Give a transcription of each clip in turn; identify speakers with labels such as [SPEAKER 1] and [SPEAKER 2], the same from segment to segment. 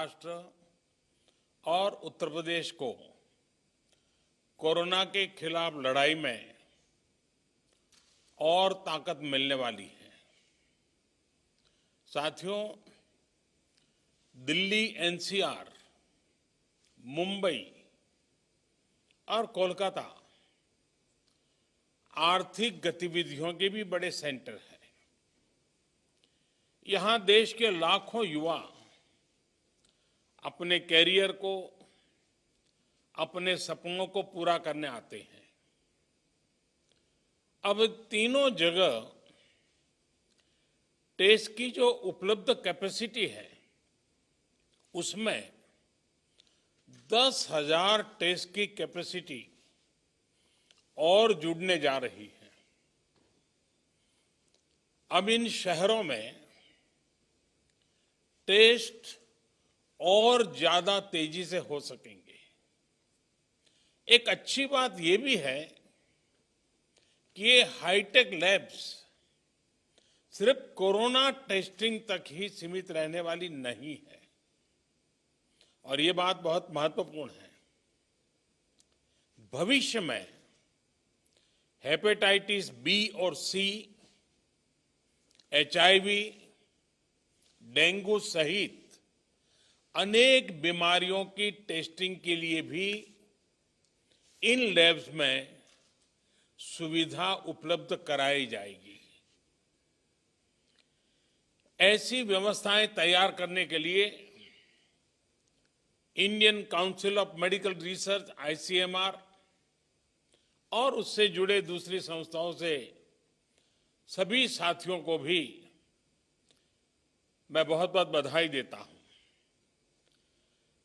[SPEAKER 1] महाराष्ट्र और उत्तर प्रदेश को कोरोना के खिलाफ लड़ाई में और ताकत मिलने वाली है। साथियों, दिल्ली एनसीआर, मुंबई और कोलकाता आर्थिक गतिविधियों के भी बड़े सेंटर हैं। यहां देश के लाखों युवा अपने कैरियर को, अपने सपनों को पूरा करने आते हैं। अब तीनों जगह टेस्ट की जो उपलब्ध कैपेसिटी है उसमें 10,000 टेस्ट की कैपेसिटी और जुड़ने जा रही है। अब इन शहरों में टेस्ट और ज्यादा तेजी से हो सकेंगे। एक अच्छी बात यह भी है कि ये हाईटेक लैब्स सिर्फ कोरोना टेस्टिंग तक ही सीमित रहने वाली नहीं है, और ये बात बहुत महत्वपूर्ण है। भविष्य में हेपेटाइटिस बी और सी, HIV, डेंगू सहित अनेक बीमारियों की टेस्टिंग के लिए भी इन लैब्स में सुविधा उपलब्ध कराई जाएगी। ऐसी व्यवस्थाएं तैयार करने के लिए Indian council of medical research ICMR और उससे जुड़े दूसरी संस्थाओं से सभी साथियों को भी मैं बहुत बहुत बधाई देता हूं।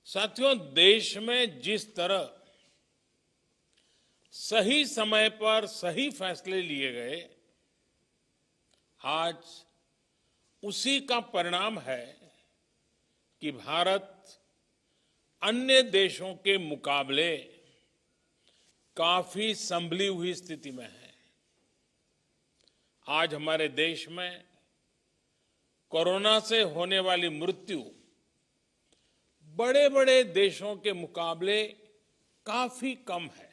[SPEAKER 1] साथियों, देश में जिस तरह सही समय पर सही फैसले लिए गए, आज उसी का परिणाम है कि भारत अन्य देशों के मुकाबले काफी संभली हुई स्थिति में है। आज हमारे देश में कोरोना से होने वाली मृत्यु बड़े बड़े देशों के मुकाबले काफी कम है।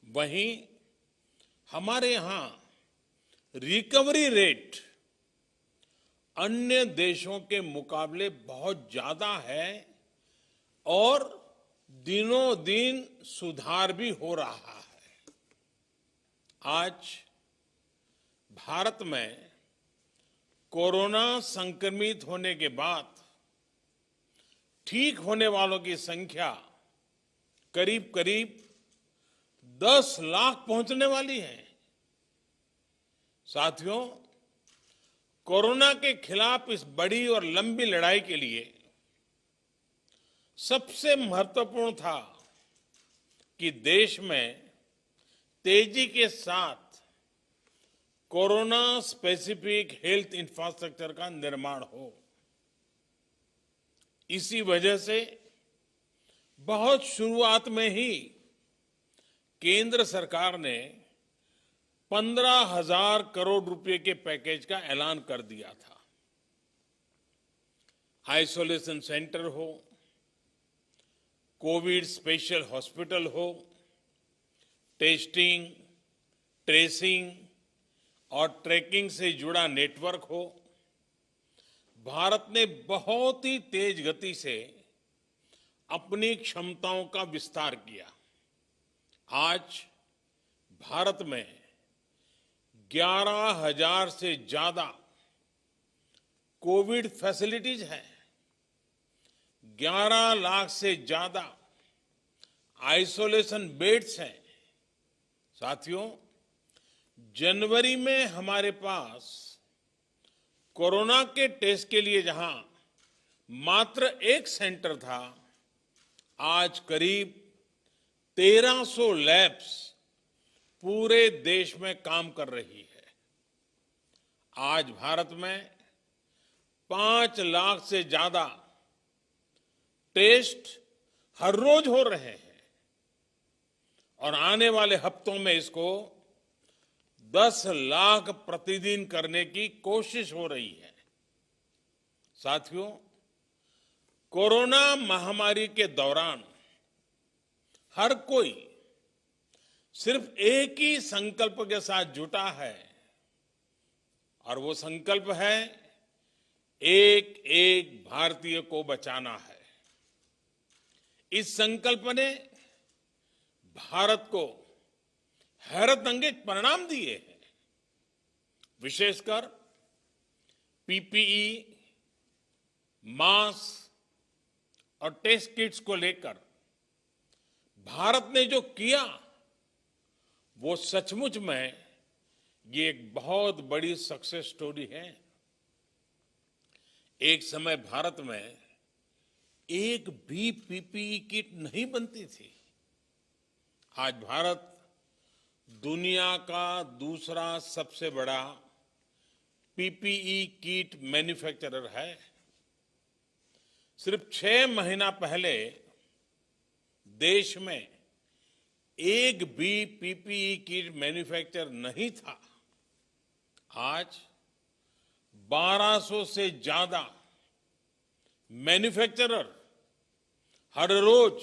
[SPEAKER 1] वहीं हमारे यहां रिकवरी रेट अन्य देशों के मुकाबले बहुत ज्यादा है और दिनों दिन सुधार भी हो रहा है। आज भारत में कोरोना संक्रमित होने के बाद ठीक होने वालों की संख्या करीब करीब 10 लाख पहुंचने वाली है। साथियों, कोरोना के खिलाफ इस बड़ी और लंबी लड़ाई के लिए सबसे महत्वपूर्ण था कि देश में तेजी के साथ कोरोना स्पेसिफिक हेल्थ इंफ्रास्ट्रक्चर का निर्माण हो। इसी वजह से बहुत शुरुआत में ही केंद्र सरकार ने 15,000 करोड़ रुपए के पैकेज का ऐलान कर दिया था। आइसोलेशन सेंटर हो, कोविड स्पेशल हॉस्पिटल हो, टेस्टिंग, ट्रेसिंग और ट्रैकिंग से जुड़ा नेटवर्क हो, भारत ने बहुत ही तेज गति से अपनी क्षमताओं का विस्तार किया। आज भारत में 11,000 से ज्यादा कोविड फैसिलिटीज हैं, 11 लाख से ज्यादा आइसोलेशन बेड्स हैं। साथियों, जनवरी में हमारे पास कोरोना के टेस्ट के लिए जहां मात्र एक सेंटर था, आज करीब 1300 लैब्स पूरे देश में काम कर रही है। आज भारत में 5 लाख से ज्यादा टेस्ट हर रोज हो रहे हैं और आने वाले हफ्तों में इसको 10 लाख प्रतिदिन करने की कोशिश हो रही है। साथियों, कोरोना महामारी के दौरान हर कोई सिर्फ एक ही संकल्प के साथ जुटा है और वो संकल्प है एक एक भारतीय को बचाना है। इस संकल्प ने भारत को हैरतअंगेज परिणाम दिए हैं। विशेषकर पीपीई, मास्क और टेस्ट किट्स को लेकर भारत ने जो किया वो सचमुच में ये एक बहुत बड़ी सक्सेस स्टोरी है। एक समय भारत में एक भी पीपीई किट नहीं बनती थी। आज भारत दुनिया का दूसरा सबसे बड़ा पीपीई किट मैन्युफैक्चरर है। सिर्फ 6 महीना पहले देश में एक भी पीपीई किट मैन्युफैक्चर नहीं था। आज 1200 से ज्यादा मैन्युफैक्चरर हर रोज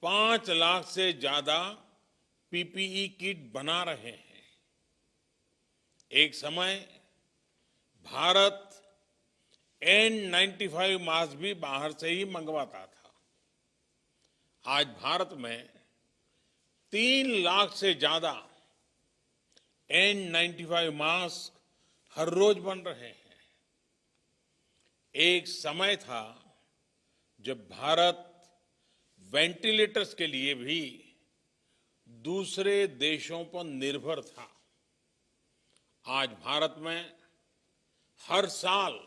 [SPEAKER 1] 5 लाख से ज्यादा पीपीई किट बना रहे हैं। एक समय भारत N95 मास्क भी बाहर से ही मंगवाता था। आज भारत में 3 लाख से ज्यादा N95 मास्क हर रोज बन रहे हैं। एक समय था जब भारत वेंटिलेटर्स के लिए भी दूसरे देशों पर निर्भर था। आज भारत में हर साल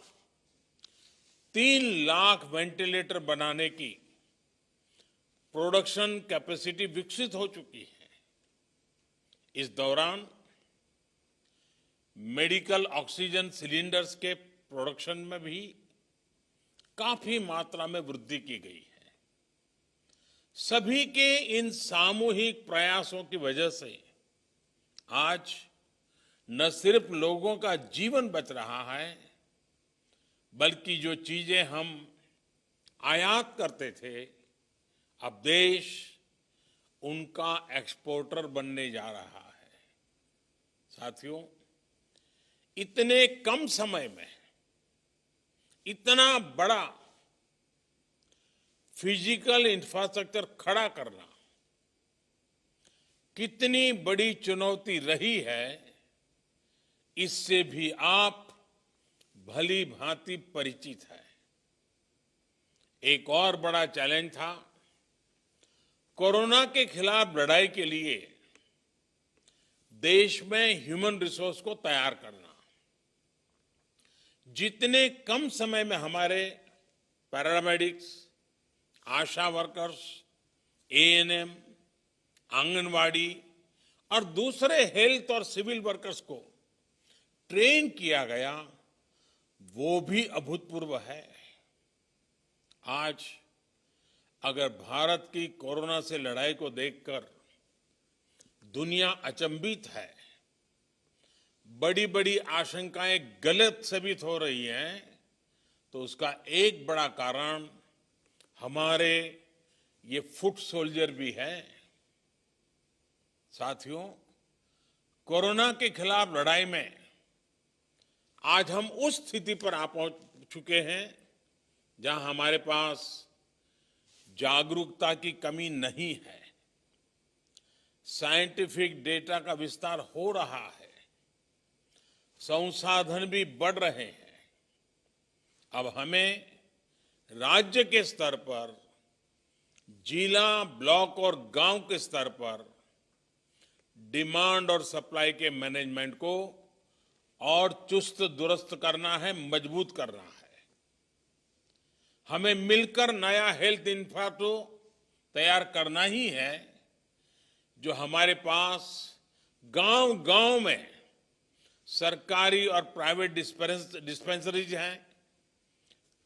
[SPEAKER 1] 3 लाख वेंटिलेटर बनाने की प्रोडक्शन कैपेसिटी विकसित हो चुकी है। इस दौरान मेडिकल ऑक्सीजन सिलेंडर्स के प्रोडक्शन में भी काफी मात्रा में वृद्धि की गई है। सभी के इन सामूहिक प्रयासों की वजह से आज न सिर्फ लोगों का जीवन बच रहा है, बल्कि जो चीजें हम आयात करते थे, अब देश उनका एक्सपोर्टर बनने जा रहा है। साथियों, इतने कम समय में इतना बड़ा फिजिकल इंफ्रास्ट्रक्चर खड़ा करना कितनी बड़ी चुनौती रही है, इससे भी आप भली भांति परिचित है। एक और बड़ा चैलेंज था कोरोना के खिलाफ लड़ाई के लिए देश में ह्यूमन रिसोर्स को तैयार करना। जितने कम समय में हमारे पैरामेडिक्स, आशा वर्कर्स, एएनएम, आंगनवाड़ी और दूसरे हेल्थ और सिविल वर्कर्स को ट्रेन किया गया, वो भी अभूतपूर्व है। आज अगर भारत की कोरोना से लड़ाई को देखकर दुनिया अचंभित है, बड़ी बड़ी आशंकाएं गलत साबित हो रही हैं, तो उसका एक बड़ा कारण हमारे ये फुट सोल्जर भी है। साथियों, कोरोना के खिलाफ लड़ाई में आज हम उस स्थिति पर आ पहुंच चुके हैं जहां हमारे पास जागरूकता की कमी नहीं है। साइंटिफिक डेटा का विस्तार हो रहा है, संसाधन भी बढ़ रहे हैं। अब हमें राज्य के स्तर पर, जिला, ब्लॉक और गांव के स्तर पर डिमांड और सप्लाई के मैनेजमेंट को और चुस्त दुरुस्त करना है, मजबूत करना है। हमें मिलकर नया हेल्थ इंफ्रास्ट्रक्चर तैयार करना ही है, जो हमारे पास गांव-गांव में सरकारी और प्राइवेट डिस्पेंसरीज हैं,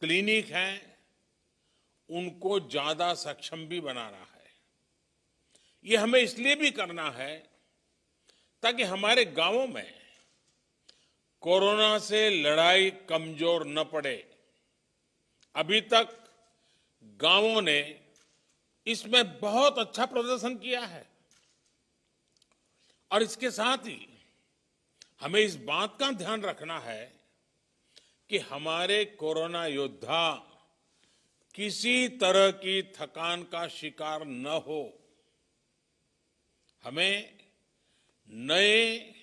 [SPEAKER 1] क्लिनिक हैं, उनको ज्यादा सक्षम भी बनाना है। ये हमें इसलिए भी करना है ताकि हमारे गांवों में कोरोना से लड़ाई कमजोर न पड़े अभी तक गांवों ने इसमें बहुत अच्छा प्रदर्शन किया है और इसके साथ ही हमें इस बात का ध्यान रखना है कि हमारे कोरोना योद्धा किसी तरह की थकान का शिकार न हो। हमें नए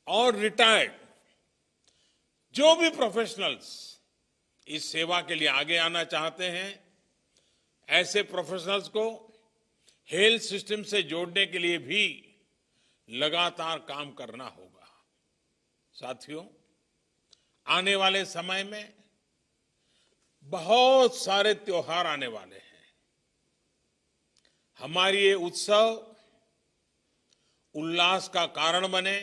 [SPEAKER 1] और रिटायर्ड जो भी प्रोफेशनल्स इस सेवा के लिए आगे आना चाहते हैं, ऐसे प्रोफेशनल्स को हेल्थ सिस्टम से जोड़ने के लिए भी लगातार काम करना होगा। साथियों, आने वाले समय में बहुत सारे त्योहार आने वाले हैं। हमारी ये उत्सव उल्लास का कारण बने,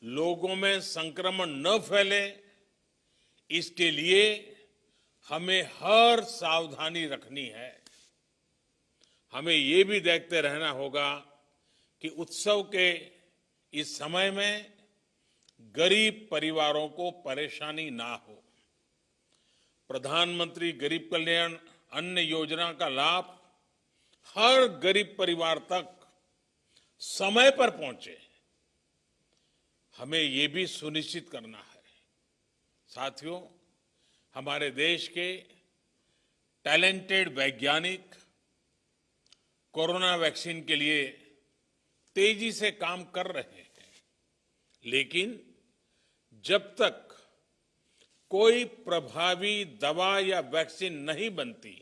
[SPEAKER 1] लोगों में संक्रमण न फैले, इसके लिए हमें हर सावधानी रखनी है। हमें ये भी देखते रहना होगा कि उत्सव के इस समय में गरीब परिवारों को परेशानी ना हो। प्रधानमंत्री गरीब कल्याण अन्न योजना का लाभ हर गरीब परिवार तक समय पर पहुंचे, हमें ये भी सुनिश्चित करना है। साथियों, हमारे देश के टैलेंटेड वैज्ञानिक कोरोना वैक्सीन के लिए तेजी से काम कर रहे हैं, लेकिन जब तक कोई प्रभावी दवा या वैक्सीन नहीं बनती,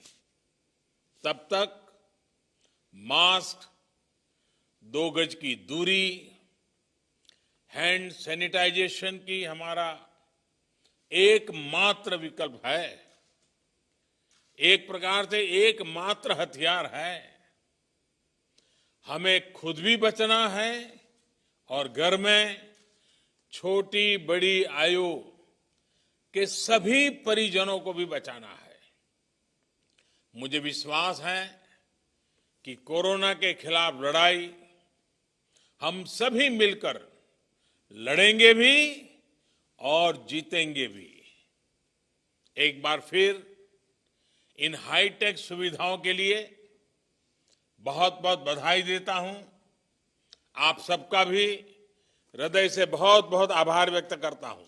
[SPEAKER 1] तब तक मास्क, 2 गज की दूरी, हैंड सैनिटाइजेशन की हमारा एकमात्र विकल्प है, एक प्रकार से एकमात्र हथियार है। हमें खुद भी बचना है और घर में छोटी बड़ी आयु के सभी परिजनों को भी बचाना है। मुझे विश्वास है कि कोरोना के खिलाफ लड़ाई हम सभी मिलकर लड़ेंगे भी और जीतेंगे भी। एक बार फिर इन हाईटेक सुविधाओं के लिए बहुत बहुत बधाई देता हूं। आप सबका भी हृदय से बहुत बहुत आभार व्यक्त करता हूं।